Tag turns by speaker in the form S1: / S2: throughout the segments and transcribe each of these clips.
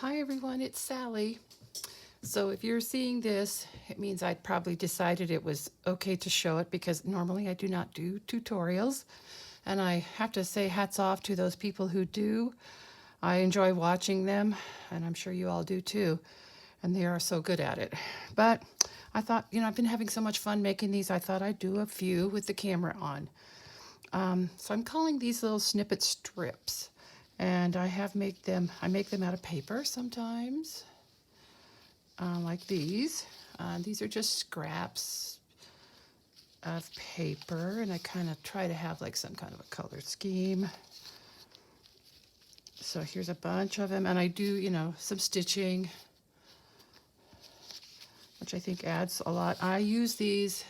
S1: Hi everyone, it's Sally. So if you're seeing this, it means I'd probably decided it was okay to show it because normally I do not do tutorials. And I have to say hats off to those people who do. I enjoy watching them, and I'm sure you all do too. And they are so good at it. But I thought, I've been having so much fun making these, I thought I'd do a few with the camera on. So I'm calling these little snippet strips. And I make them out of paper sometimes, like these. These are just scraps of paper, and I kind of try to have like some kind of a color scheme. So here's a bunch of them, and I do, some stitching, which I think adds a lot. I use these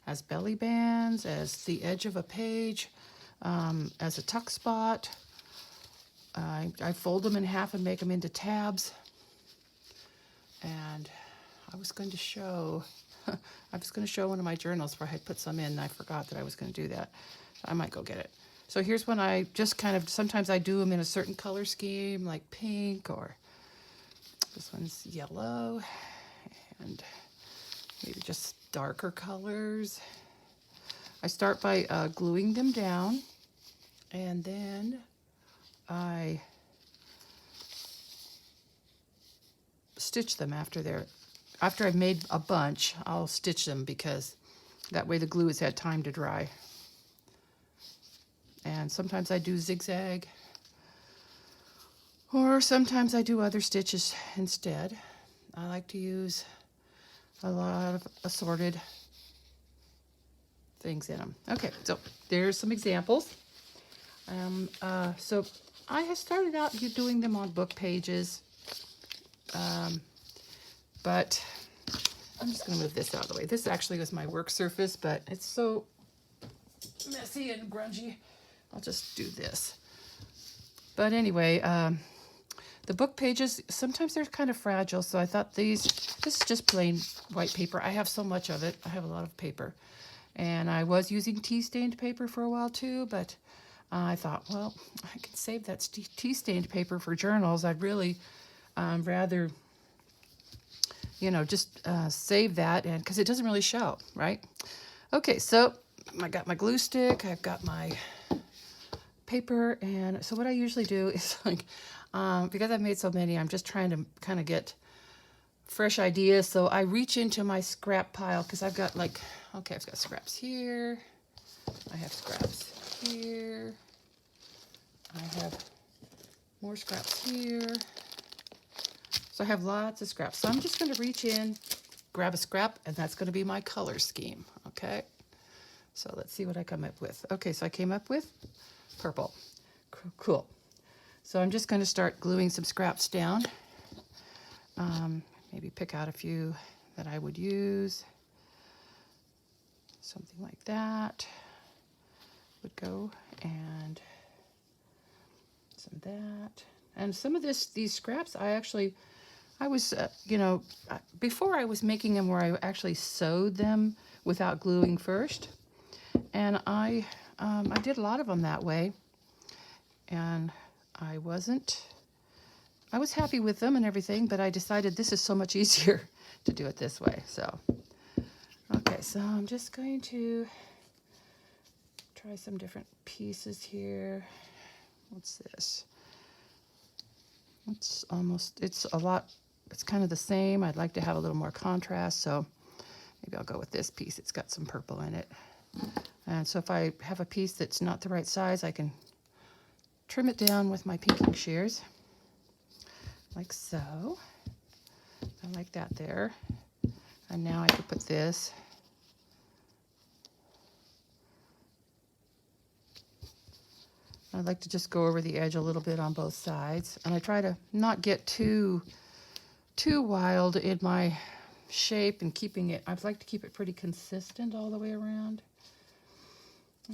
S1: as belly bands, as the edge of a page, as a tuck spot. I fold them in half and make them into tabs. And I was going to show one of my journals where I had put some in, and I forgot that I was going to do that. I might go get it. So here's one I just sometimes I do them in a certain color scheme, like pink, or this one's yellow, and maybe just darker colors. I start by gluing them down, and then I stitch them after I've made a bunch. I'll stitch them because that way the glue has had time to dry. And sometimes I do zigzag, or sometimes I do other stitches instead. I like to use a lot of assorted things in them. Okay, so there's some examples. So I have started out doing them on book pages, but I'm just going to move this out of the way. This actually was my work surface, but it's so messy and grungy. I'll just do this. But anyway, the book pages, sometimes they're kind of fragile, so I thought this is just plain white paper. I have so much of it. I have a lot of paper. And I was using tea-stained paper for a while too, but I thought, well, I can save that tea-stained paper for journals. I'd really rather, just save that, and because it doesn't really show, right? Okay, so I got my glue stick. I've got my paper, and so what I usually do is like, because I've made so many, I'm just trying to kind of get fresh ideas. So I reach into my scrap pile because I've got I've got scraps here. I have scraps here. I have more scraps here. So I have lots of scraps. So I'm just going to reach in, grab a scrap, and that's going to be my color scheme. Okay. So let's see what I come up with. Okay, so I came up with purple. Cool. So I'm just going to start gluing some scraps down. Maybe pick out a few that I would use. Something like that would go, and some of that. And some of these scraps, I was, before I was making them where I actually sewed them without gluing first. And I did a lot of them that way. And I was happy with them and everything, but I decided this is so much easier to do it this way. So, okay, so I'm just going to try some different pieces here. What's this? It's kind of the same. I'd like to have a little more contrast, so maybe I'll go with this piece. It's got some purple in it. And so if I have a piece that's not the right size, I can trim it down with my pinking shears, like so. I like that there. And now I could put this. I'd like to just go over the edge a little bit on both sides. And I try to not get too wild in my shape and keeping it, I'd like to keep it pretty consistent all the way around.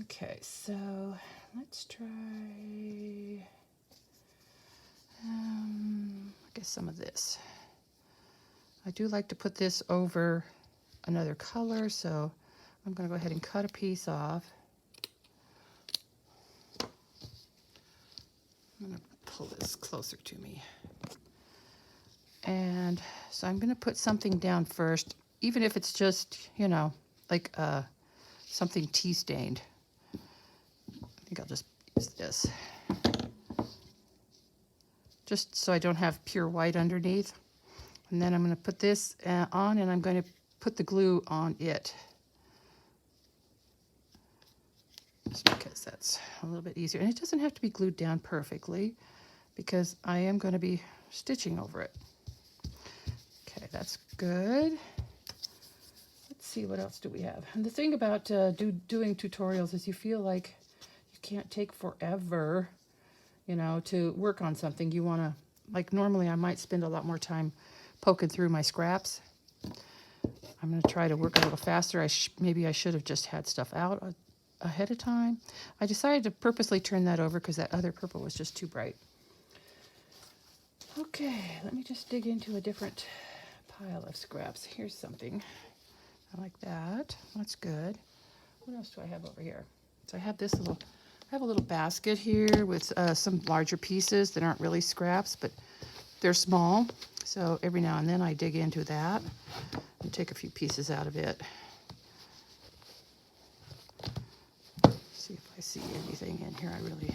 S1: Okay, so let's try, I guess some of this. I do like to put this over another color, so I'm going to go ahead and cut a piece off. I'm going to pull this closer to me. And so I'm going to put something down first, even if it's just, you know, like something tea stained. I think I'll just use this. Just so I don't have pure white underneath. And then I'm going to put this on, and I'm going to put the glue on it. Just because that's a little bit easier. And it doesn't have to be glued down perfectly, because I am going to be stitching over it. Okay, that's good. Let's see, what else do we have? And the thing about doing tutorials is you feel like you can't take forever, you know, to work on something. You want to, like normally I might spend a lot more time poking through my scraps. I'm going to try to work a little faster. Maybe I should have just had stuff out ahead of time. I decided to purposely turn that over because that other purple was just too bright. Okay, let me just dig into a different pile of scraps. Here's something. I like that. That's good. What else do I have over here? So I have this little, I have a little basket here with some larger pieces that aren't really scraps, but they're small. So every now and then I dig into that and take a few pieces out of it. See if I see anything in here I really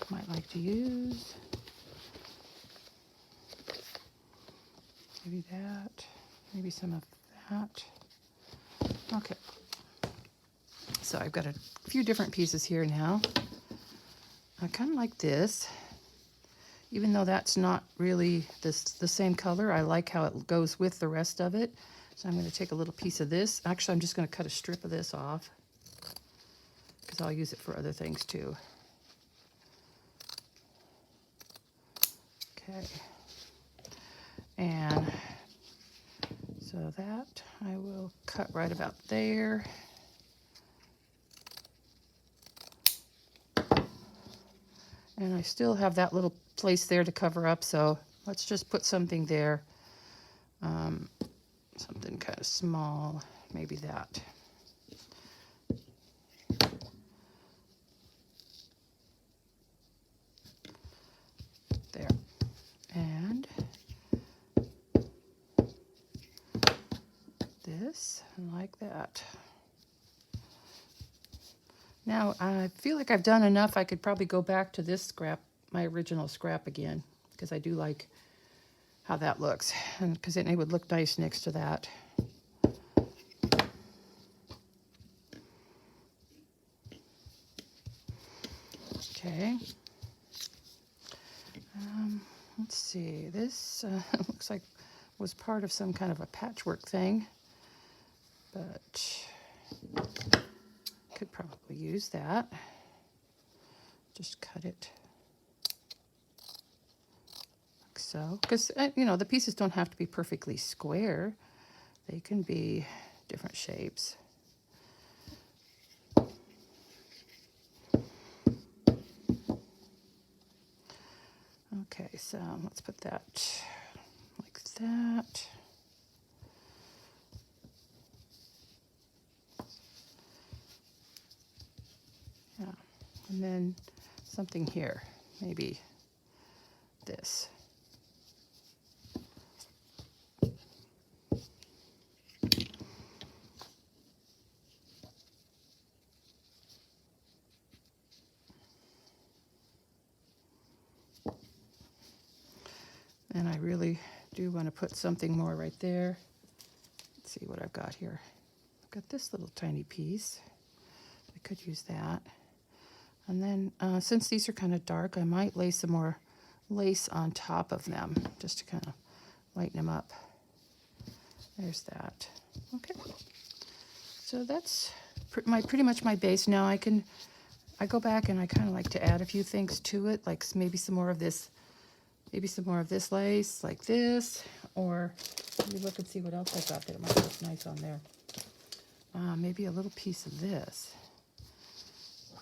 S1: might like to use. Maybe that, maybe some of that. Okay, so I've got a few different pieces here now. I kind of like this, even though that's not really the same color. I like how it goes with the rest of it. So I'm going to take a little piece of this. Actually, I'm just going to cut a strip of this off because I'll use it for other things too. Okay. And so that I will cut right about there. And I still have that little place there to cover up, so let's just put something there. Something kind of small, maybe that. There. And this, like that. Now, I feel like I've done enough. I could probably go back to this scrap, my original scrap again, because I do like how that looks, and because it would look nice next to that. Okay. Let's see. This looks like was part of some kind of a patchwork thing, but could probably use that. Just cut it like so, because you know, the pieces don't have to be perfectly square. They can be different shapes. Okay, so let's put that like that. Yeah, and then something here, maybe this. And I really do want to put something more right there. Let's see what I've got here. I've got this little tiny piece. I could use that. And then since these are kind of dark, I might lay some more lace on top of them just to kind of lighten them up. There's that. Okay. So that's pretty much my base. Now I go back and I kind of like to add a few things to it, like maybe some more of this lace, like this, or maybe look and see what else I've got that might look nice on there. Maybe a little piece of this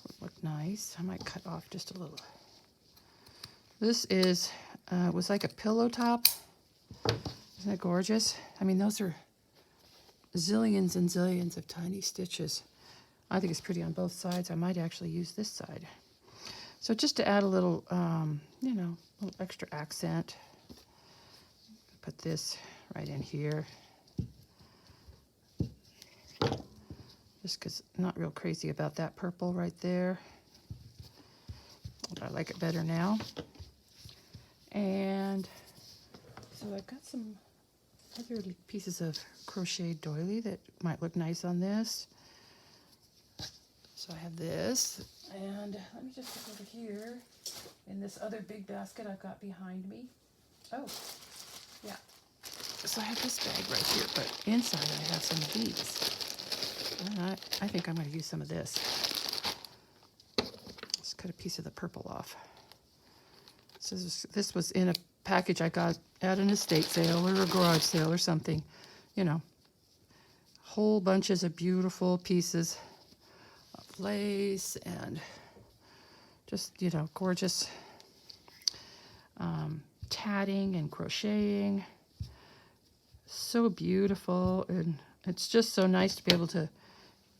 S1: would look nice. I might cut off just a little. This was like a pillow top. Isn't it gorgeous? I mean, those are zillions and zillions of tiny stitches. I think it's pretty on both sides. I might actually use this side. So just to add a little, you know, a little extra accent. Put put this right in here. Just because I'm not real crazy about that purple right there. But I like it better now. And so I've got some other pieces of crochet doily that might look nice on this. So I have this, and let me just look over here in this other big basket I've got behind me. Oh, yeah. So I have this bag right here, but inside I have some of these. And I think I'm going to use some of this. Let's cut a piece of the purple off. So this was in a package I got at an estate sale or a garage sale or something. You know, whole bunches of beautiful pieces of lace and just, you know, gorgeous tatting and crocheting. So beautiful, and it's just so nice to be able to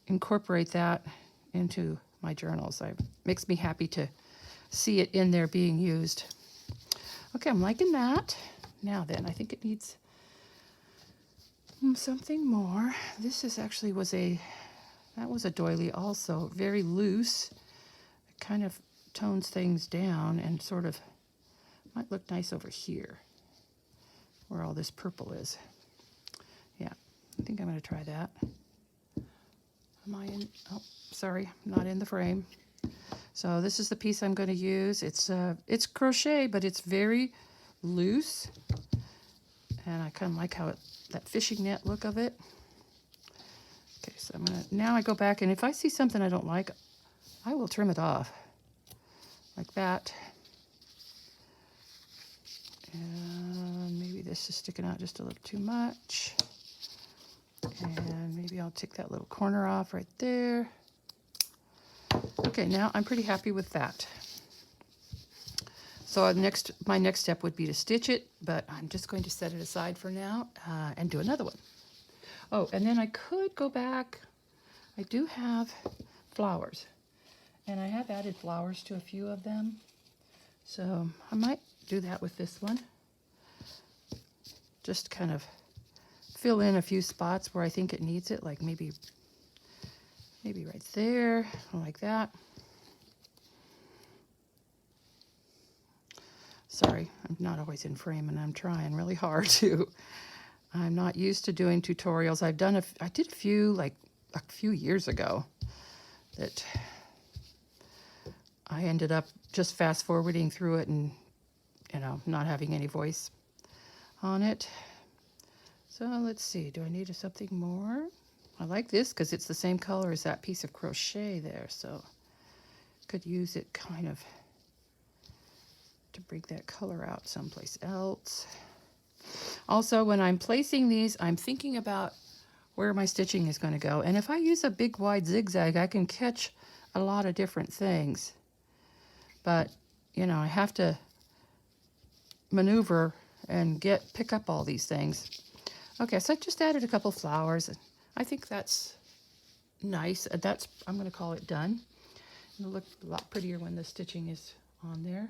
S1: incorporate that into my journals. It makes me happy to see it in there being used. Okay, I'm liking that. Now then, I think it needs something more. This is actually that was a doily also, very loose. It kind of tones things down and sort of might look nice over here where all this purple is. Yeah, I think I'm going to try that. Am I in? Oh, sorry, I'm not in the frame. So this is the piece I'm going to use. It's crochet, but it's very loose, and I kind of like how that fishing net look of it. Okay, so now I go back, and if I see something I don't like, I will trim it off like that. And maybe this is sticking out just a little too much. And maybe I'll take that little corner off right there. Okay, now I'm pretty happy with that. So my next step would be to stitch it, but I'm just going to set it aside for now and do another one. Oh, and then I could go back. I do have flowers, and I have added flowers to a few of them. So I might do that with this one. Just kind of fill in a few spots where I think it needs it, like maybe right there, like that. Sorry, I'm not always in frame, and I'm trying really hard to. I'm not used to doing tutorials. I did a few like a few years ago that I ended up just fast forwarding through it and, you know, not having any voice on it. So let's see, do I need something more? I like this because it's the same color as that piece of crochet there, so could use it kind of to bring that color out someplace else. Also, when I'm placing these, I'm thinking about where my stitching is going to go. And if I use a big wide zigzag, I can catch a lot of different things. But, you know, I have to maneuver and pick up all these things. Okay, so I just added a couple flowers. I think that's nice. I'm going to call it done. It'll look a lot prettier when the stitching is on there.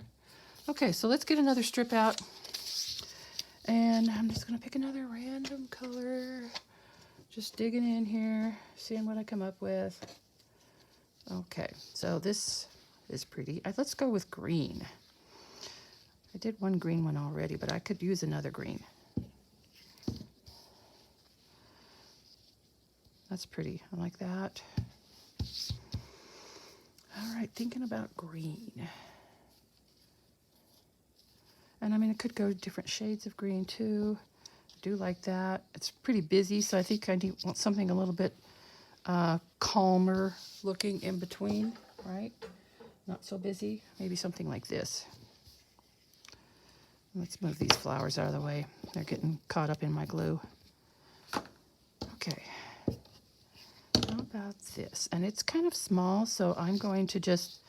S1: Okay, so let's get another strip out. And I'm just going to pick another random color. Just digging in here, seeing what I come up with. Okay, so this is pretty. Let's go with green. I did one green one already, but I could use another green. That's pretty. I like that. All right, thinking about green. And I mean, it could go different shades of green too. I do like that. It's pretty busy, so I think I want something a little bit calmer looking in between, right? Not so busy. Maybe something like this. Let's move these flowers out of the way. They're getting caught up in my glue. Okay. How about this? And it's kind of small, so I'm going to just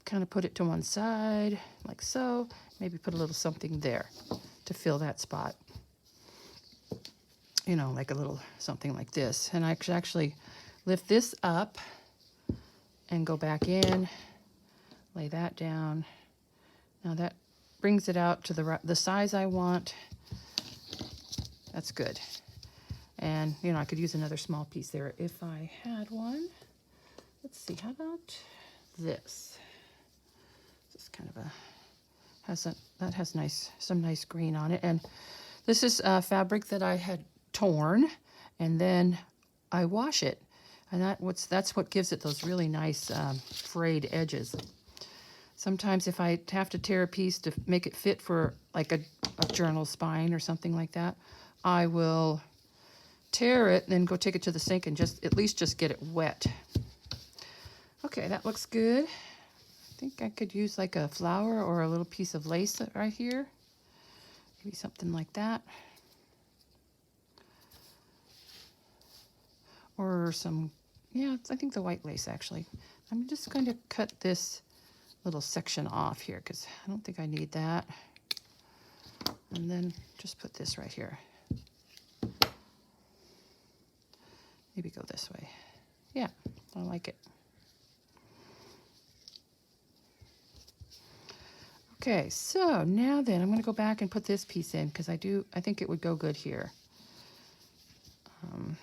S1: kind of put it to one side, like so. Maybe put a little something there to fill that spot. You know, like a little something like this. And I could actually lift this up and go back in, lay that down. Now that brings it out to the size I want. That's good. And, you know, I could use another small piece there if I had one. Let's see, how about this? This is kind of that has some nice green on it. And this is fabric that I had torn, and then I wash it. And that's what gives it those really nice frayed edges. Sometimes if I have to tear a piece to make it fit for like a journal spine or something like that, I will tear it and then go take it to the sink and at least get it wet. Okay, that looks good. I think I could use like a flower or a little piece of lace right here. Maybe something like that. Or some, yeah, I think the white lace actually. I'm just going to cut this little section off here because I don't think I need that. And then just put this right here. Maybe go this way. Yeah, I like it. Okay, so now then I'm going to go back and put this piece in because I think it would go good here. I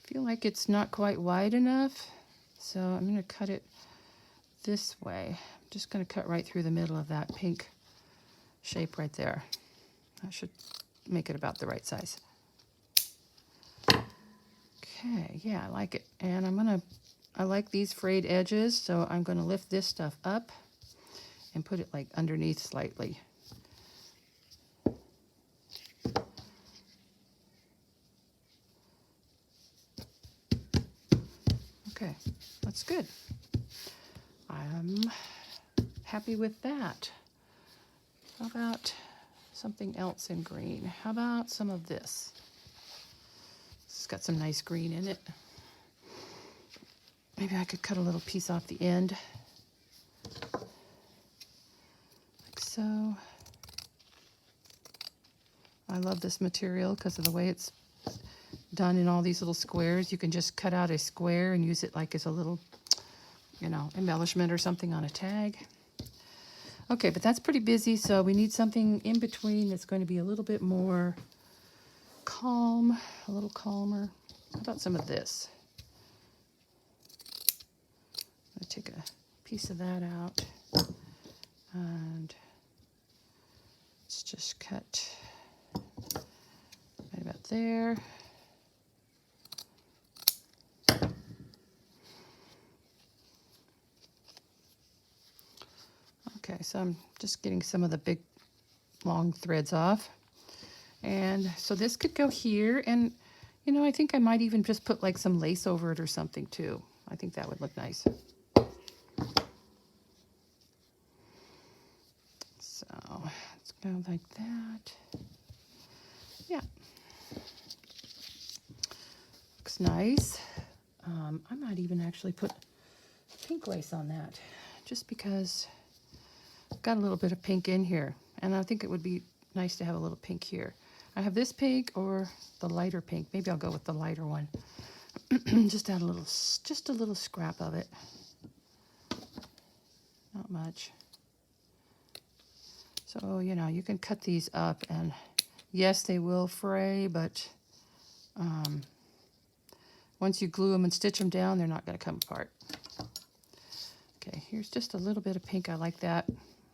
S1: feel like it's not quite wide enough, so I'm going to cut it this way. I'm just going to cut right through the middle of that pink shape right there. That should make it about the right size. Okay, yeah, I like it. And I like these frayed edges, so I'm going to lift this stuff up and put it like underneath slightly. Okay, that's good. I'm happy with that. How about something else in green? How about some of this? It's got some nice green in it. Maybe I could cut a little piece off the end. Like so. I love this material because of the way it's done in all these little squares. You can just cut out a square and use it like as a little, you know, embellishment or something on a tag. Okay, but that's pretty busy, so we need something in between that's going to be a little bit more calm, a little calmer. How about some of this? I'm going to take a piece of that out, and let's just cut right about there. Okay, so I'm just getting some of the big long threads off. And so this could go here, and you know, I think I might even just put like some lace over it or something too. I think that would look nice. So let's go like that. Yeah. Looks nice. I might even actually put pink lace on that just because I've got a little bit of pink in here, and I think it would be nice to have a little pink here. I have this pink or the lighter pink. Maybe I'll go with the lighter one. Just add just a little scrap of it. Not much. So, you know, you can cut these up, and yes, they will fray, but once you glue them and stitch them down, they're not going to come apart. Okay, here's just a little bit of pink. I like that.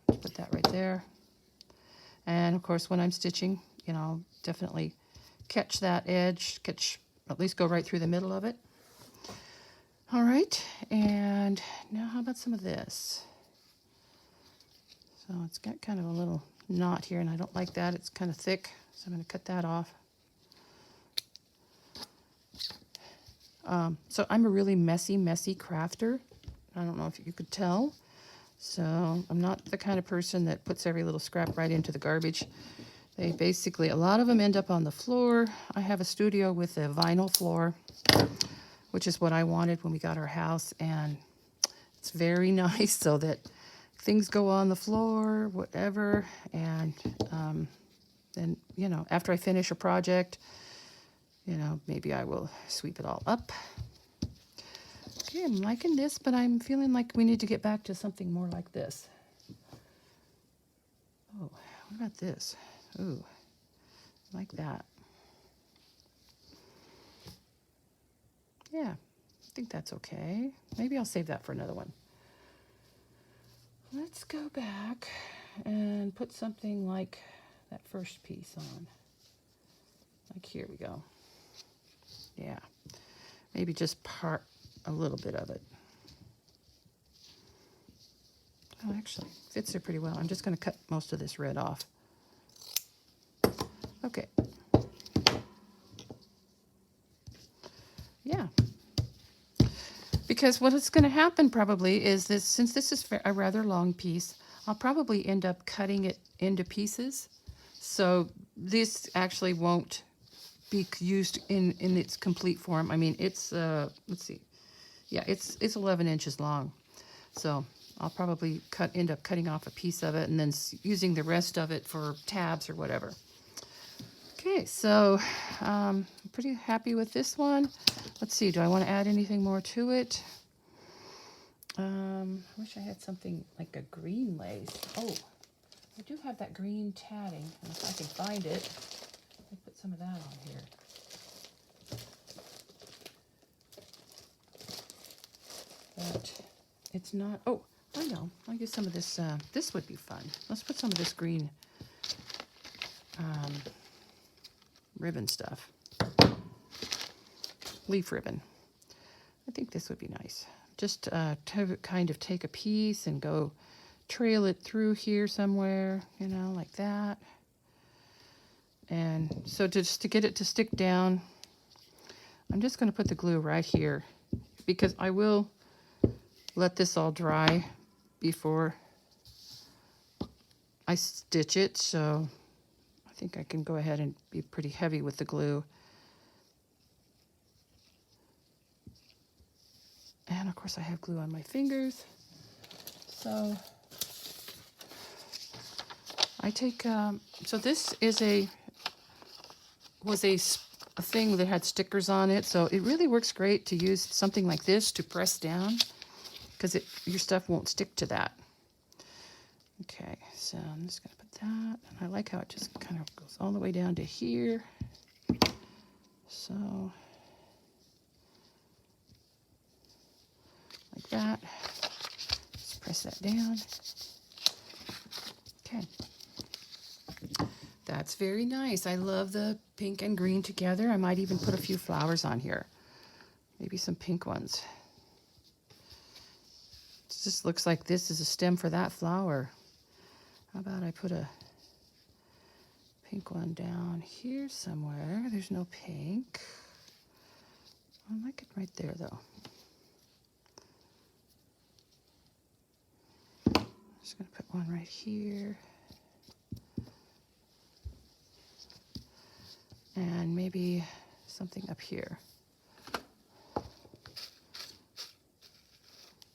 S1: Put that right there. And of course, when I'm stitching, you know, definitely catch that edge, at least go right through the middle of it. All right, and now how about some of this? So it's got kind of a little knot here, and I don't like that. It's kind of thick, so I'm going to cut that off. So I'm a really messy crafter. I don't know if you could tell. So I'm not the kind of person that puts every little scrap right into the garbage. They basically, a lot of them end up on the floor. I have a studio with a vinyl floor, which is what I wanted when we got our house, and it's very nice so that things go on the floor, whatever, and then, you know, after I finish a project, you know, maybe I will sweep it all up. Okay, I'm liking this, but I'm feeling like we need to get back to something more like this. Oh, what about this? Ooh, like that. Yeah, I think that's okay. Maybe I'll save that for another one. Let's go back and put something like that first piece on. Like here we go. Yeah, maybe just a little bit of it. Oh, actually, fits there pretty well. I'm just going to cut most of this red off. Okay. Yeah. Because what is going to happen probably is this, since this is a rather long piece, I'll probably end up cutting it into pieces. So this actually won't be used in its complete form. I mean, it's, let's see. Yeah, it's 11 inches long. So I'll probably end up cutting off a piece of it and then using the rest of it for tabs or whatever. Okay, so I'm pretty happy with this one. Let's see, do I want to add anything more to it? I wish I had something like a green lace. Oh, I do have that green tatting, and if I can find it, I'll put some of that on here. But it's not, oh, I know, I'll use some of this, this would be fun. Let's put some of this green ribbon stuff. Leaf ribbon. I think this would be nice. Just to kind of take a piece and go trail it through here somewhere, you know, like that. And so just to get it to stick down, I'm just going to put the glue right here because I will let this all dry before I stitch it. So I think I can go ahead and be pretty heavy with the glue. And of course I have glue on my fingers. So I take, so this is was a thing that had stickers on it. So it really works great to use something like this to press down because your stuff won't stick to that. Okay, so I'm just gonna put that. And I like how it just kind of goes all the way down to here. So like that. Just press that down. Okay. That's very nice. I love the pink and green together. I might even put a few flowers on here. Maybe some pink ones. It just looks like this is a stem for that flower. How about I put a pink one down here somewhere? There's no pink. I like it right there though. Just gonna put one right here. And maybe something up here.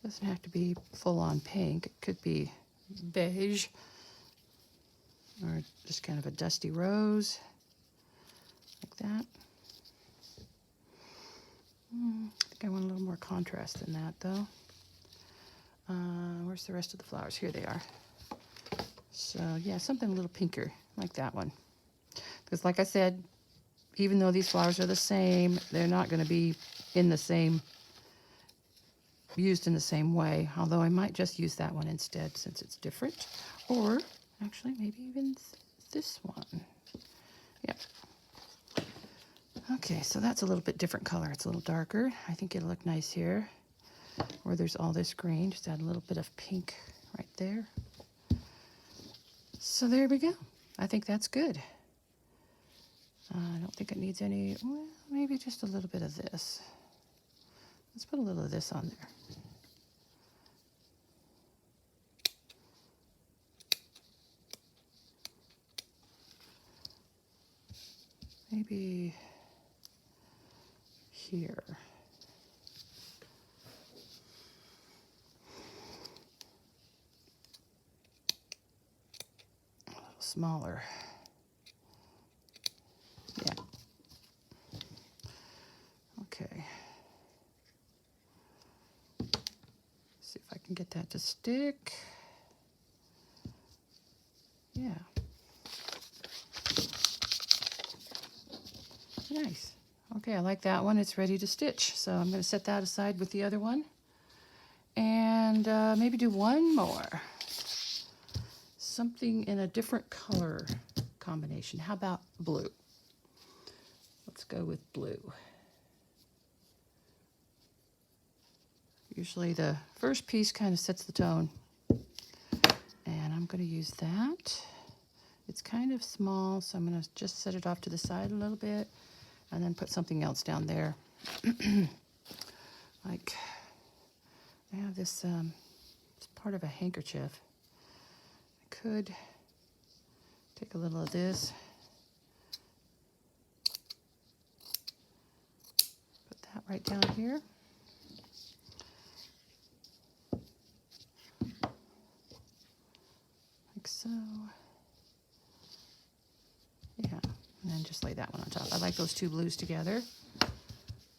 S1: Doesn't have to be full on pink. It could be beige or just kind of a dusty rose like that. I think I want a little more contrast than that though. Where's the rest of the flowers? Here they are. So yeah, something a little pinker like that one. Because like I said, even though these flowers are the same, they're not going to be used in the same way. Although I might just use that one instead since it's different. Or actually maybe even this one. Yep. Okay, so that's a little bit different color. It's a little darker. I think it'll look nice here. Where there's all this green, just add a little bit of pink right there. So there we go. I think that's good. I don't think it needs any, well, maybe just a little bit of this. Let's put a little of this on there. Maybe here. A little smaller. Yeah. Okay. See if I can get that to stick. Yeah. Nice. Okay, I like that one. It's ready to stitch. So I'm going to set that aside with the other one. And maybe do one more. Something in a different color combination. How about blue? Let's go with blue. Usually the first piece kind of sets the tone. And I'm going to use that. It's kind of small, so I'm going to just set it off to the side a little bit and then put something else down there. Like, I have this, it's part of a handkerchief. I could take a little of this, put that right down here. Like so. Yeah, and then just lay that one on top. I like those two blues together.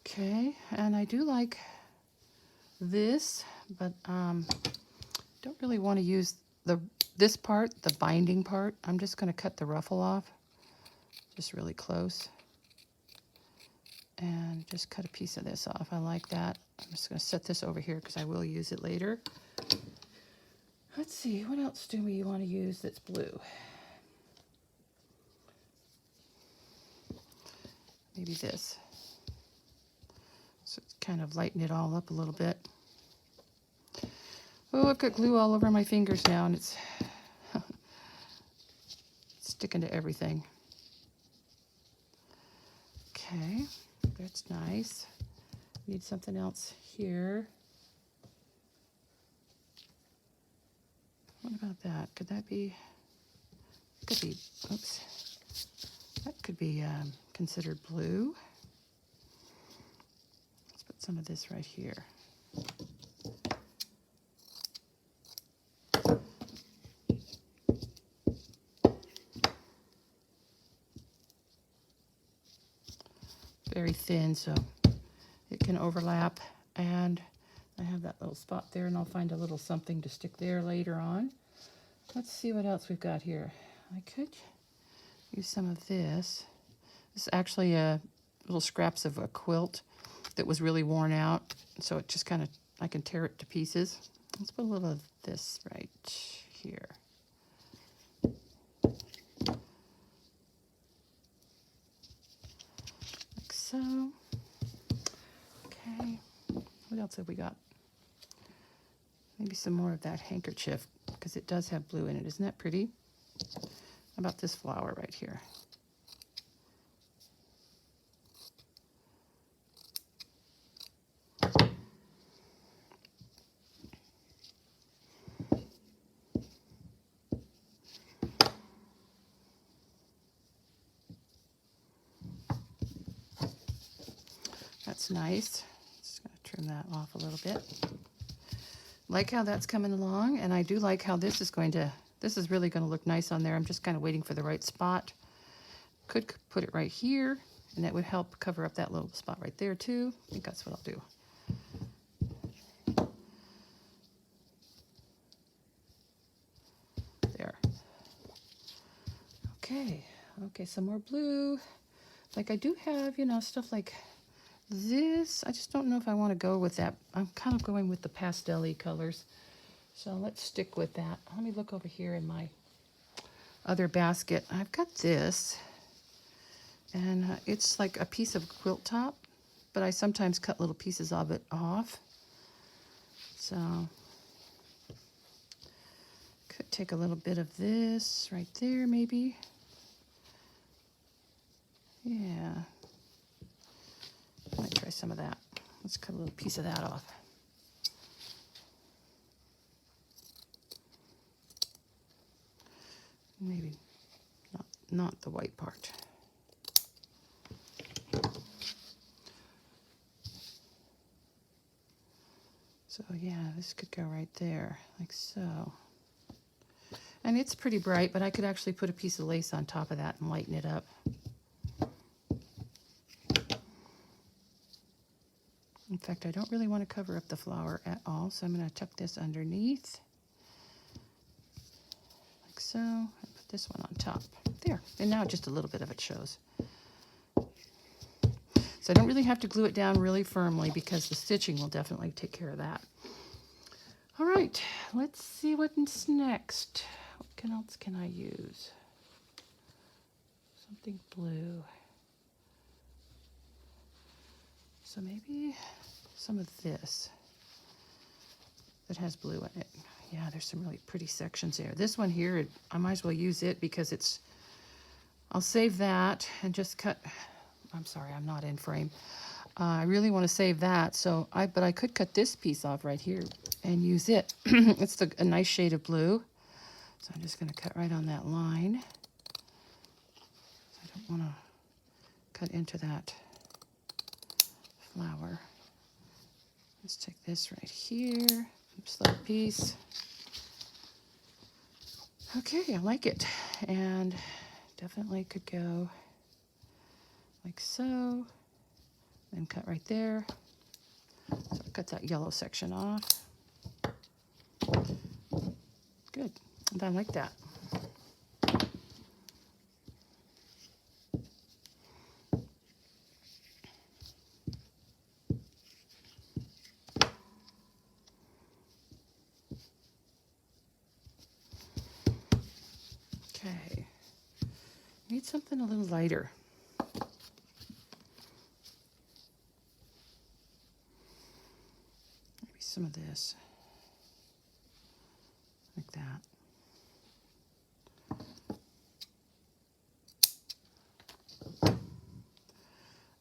S1: Okay, and I do like this, but don't really want to use this part, the binding part. I'm just going to cut the ruffle off, just really close, and just cut a piece of this off. I like that. I'm just going to set this over here because I will use it later. Let's see, what else do we want to use that's blue? Maybe this. So it's kind of lighten it all up a little bit. Oh, I've got glue all over my fingers now, and it's sticking to everything. Okay, that's nice. Need something else here. What about that? Could that be, oops. That could be considered blue. Let's put some of this right here. Very thin, so it can overlap. And I have that little spot there, and I'll find a little something to stick there later on. Let's see what else we've got here. I could use some of this. This is actually little scraps of a quilt that was really worn out, so it just kind of, I can tear it to pieces. Let's put a little of this right here. Like so. Okay, what else have we got? Maybe some more of that handkerchief, because it does have blue in it. Isn't that pretty? How about this flower right here? That's nice. Just going to trim that off a little bit. Like how that's coming along, and I do like how this is really going to look nice on there. I'm just kind of waiting for the right spot. Could put it right here, and that would help cover up that little spot right there too. I think that's what I'll do. There. Okay, some more blue. Like I do have, stuff like this. I just don't know if I want to go with that. I'm kind of going with the pastel-y colors. So let's stick with that. Let me look over here in my other basket. I've got this, and it's like a piece of quilt top, but I sometimes cut little pieces of it off. So could take a little bit of this right there maybe. Yeah. I might try some of that. Let's cut a little piece of that off. Maybe not the white part. So yeah, this could go right there, like so. And it's pretty bright, but I could actually put a piece of lace on top of that and lighten it up. In fact, I don't really want to cover up the flower at all, so I'm going to tuck this underneath, like so, and put this one on top. There, and now just a little bit of it shows. I don't really have to glue it down really firmly because the stitching will definitely take care of that. All right, let's see what's next. What else can I use? Something blue. So maybe some of this that has blue in it. Yeah, there's some really pretty sections there. This one here, I might as well use it because it's, I'll save that and just cut. I'm sorry, I'm not in frame. I really want to save that, but I could cut this piece off right here and use it. It's a nice shade of blue. So I'm just going to cut right on that line. I don't want to cut into that flower. Let's take this right here. Oops, little piece. Okay, I like it. And definitely could go like so. Then cut right there. So cut that yellow section off. Good. And I like that. Okay. Need something a little lighter. Maybe some of this. Like that.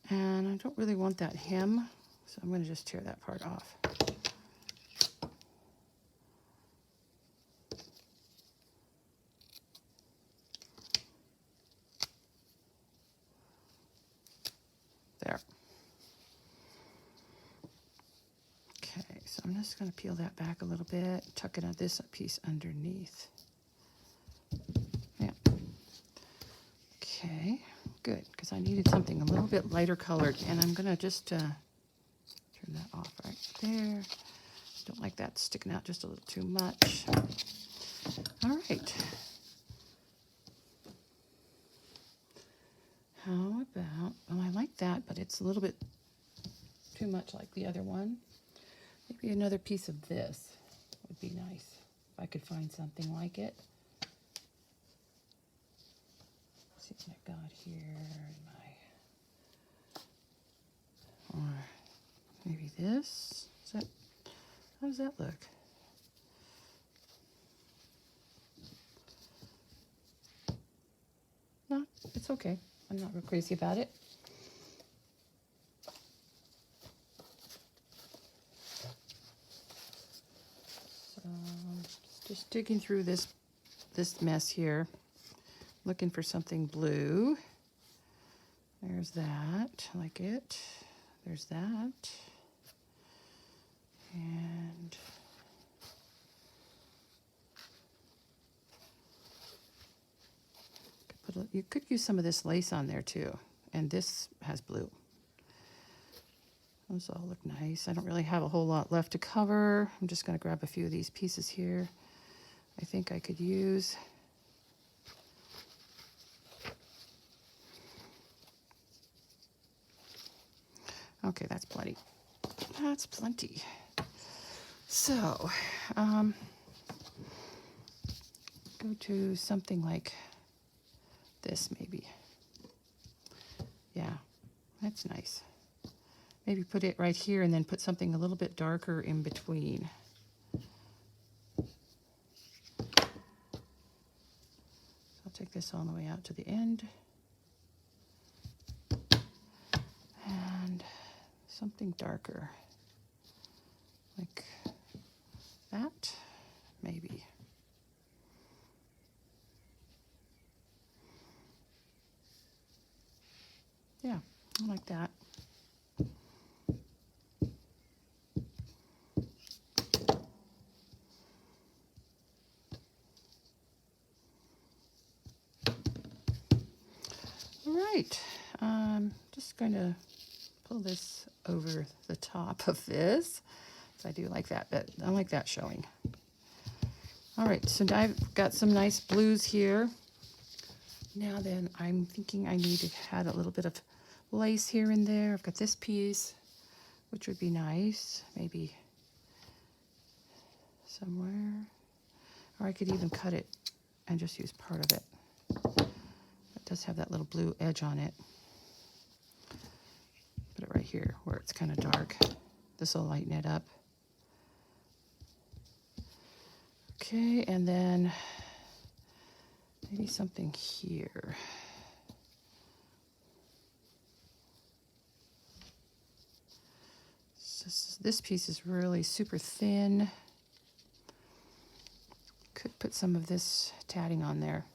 S1: And I don't really want that hem, so I'm going to just tear that part off. There. Okay, so I'm just going to peel that back a little bit, tuck it on this piece underneath. Yeah. Okay, good, because I needed something a little bit lighter colored, and I'm going to just turn that off right there. Don't like that sticking out just a little too much. All right. How about, oh, I like that, but it's a little bit too much like the other one. Maybe another piece of this would be nice if I could find something like it. Let's see what I got here in my, or maybe this. Is that, how does that look? No, it's okay. I'm not real crazy about it. So just digging through this mess here, looking for something blue. There's that, I like it. There's that. And you could use some of this lace on there too. And this has blue. Those all look nice. I don't really have a whole lot left to cover. I'm just going to grab a few of these pieces here. I think I could use. Okay, that's plenty. That's plenty. So, go to something like this maybe. Yeah, that's nice. Maybe put it right here and then put something a little bit darker in between. I'll take this all the way out to the end. And something darker. Like that, maybe. Yeah, I like that. All right, just going to pull this over the top of this. So I do like that, but I like that showing. All right, so now I've got some nice blues here. Now then, I'm thinking I need to add a little bit of lace here and there. I've got this piece, which would be nice, maybe somewhere. Or I could even cut it and just use part of it. It does have that little blue edge on it. Put it right here where it's kind of dark. This will lighten it up. Okay, and then maybe something here. This piece is really super thin. Could put some of this tatting on there.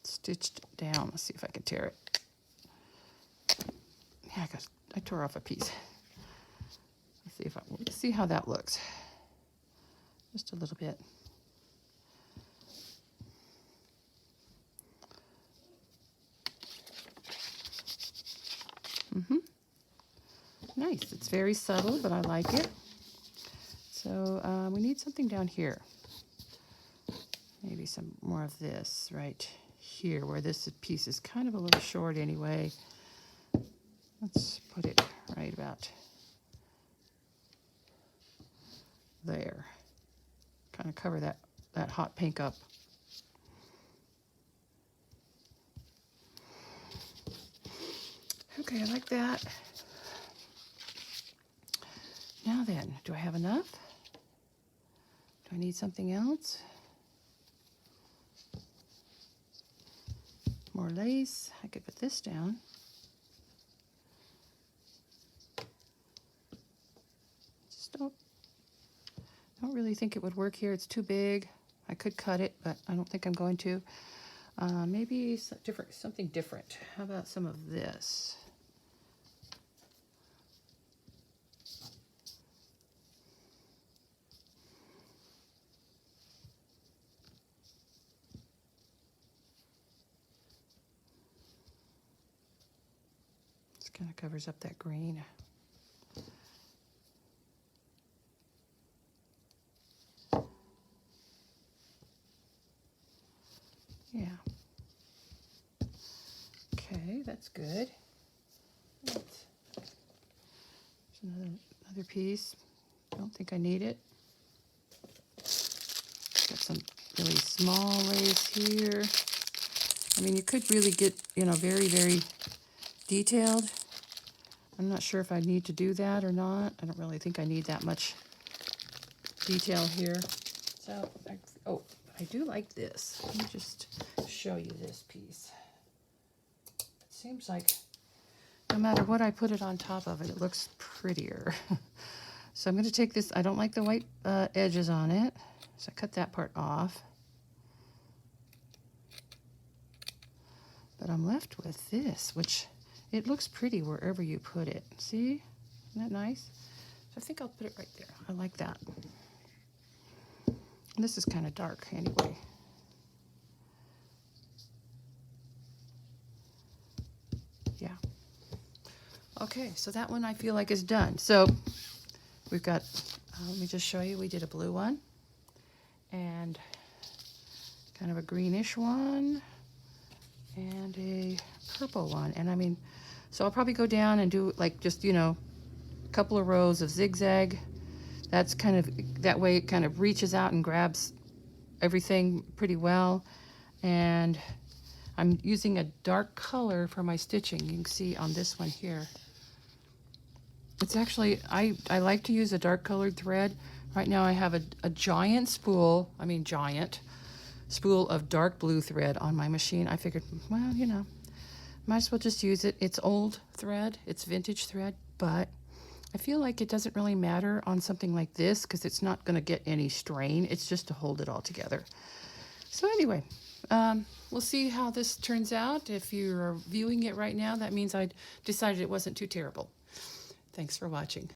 S1: Stitched down. Let's see if I can tear it. Yeah, I tore off a piece. Let's see how that looks. Just a little bit. Nice. It's very subtle, but I like it. So we need something down here. Maybe some more of this right here, where this piece is kind of a little short anyway. Let's put it right about there. Kind of cover that hot pink up. Okay, I like that. Now then, do I have enough? Do I need something else? More lace. I could put this down. Just don't really think it would work here. It's too big. I could cut it, but I don't think I'm going to. Maybe something different. How about some of this? Kind of covers up that green. Yeah. Okay, that's good. There's another piece. Don't think I need it. Got some really small lace here. I mean, you could really get, very, very detailed. I'm not sure if I need to do that or not. I don't really think I need that much detail here. So, I do like this. Let me just show you this piece. It seems like no matter what I put it on top of it, it looks prettier. So I'm going to take this. I don't like the white edges on it, so I cut that part off. But I'm left with this, which it looks pretty wherever you put it. See? Isn't that nice? So I think I'll put it right there. I like that. And this is kind of dark anyway. Yeah. Okay, so that one I feel like is done. So we've got, let me just show you, we did a blue one and kind of a greenish one and a purple one. And I mean, so I'll probably go down and do like just, a couple of rows of zigzag. That's kind of, that way it kind of reaches out and grabs everything pretty well. And I'm using a dark color for my stitching. You can see on this one here. It's actually, I like to use a dark colored thread. Right now I have a giant spool of dark blue thread on my machine. I figured, well, might as well just use it. It's old thread, it's vintage thread, but I feel like it doesn't really matter on something like this because it's not going to get any strain. It's just to hold it all together. So anyway, we'll see how this turns out. If you're viewing it right now, that means I decided it wasn't too terrible. Thanks for watching.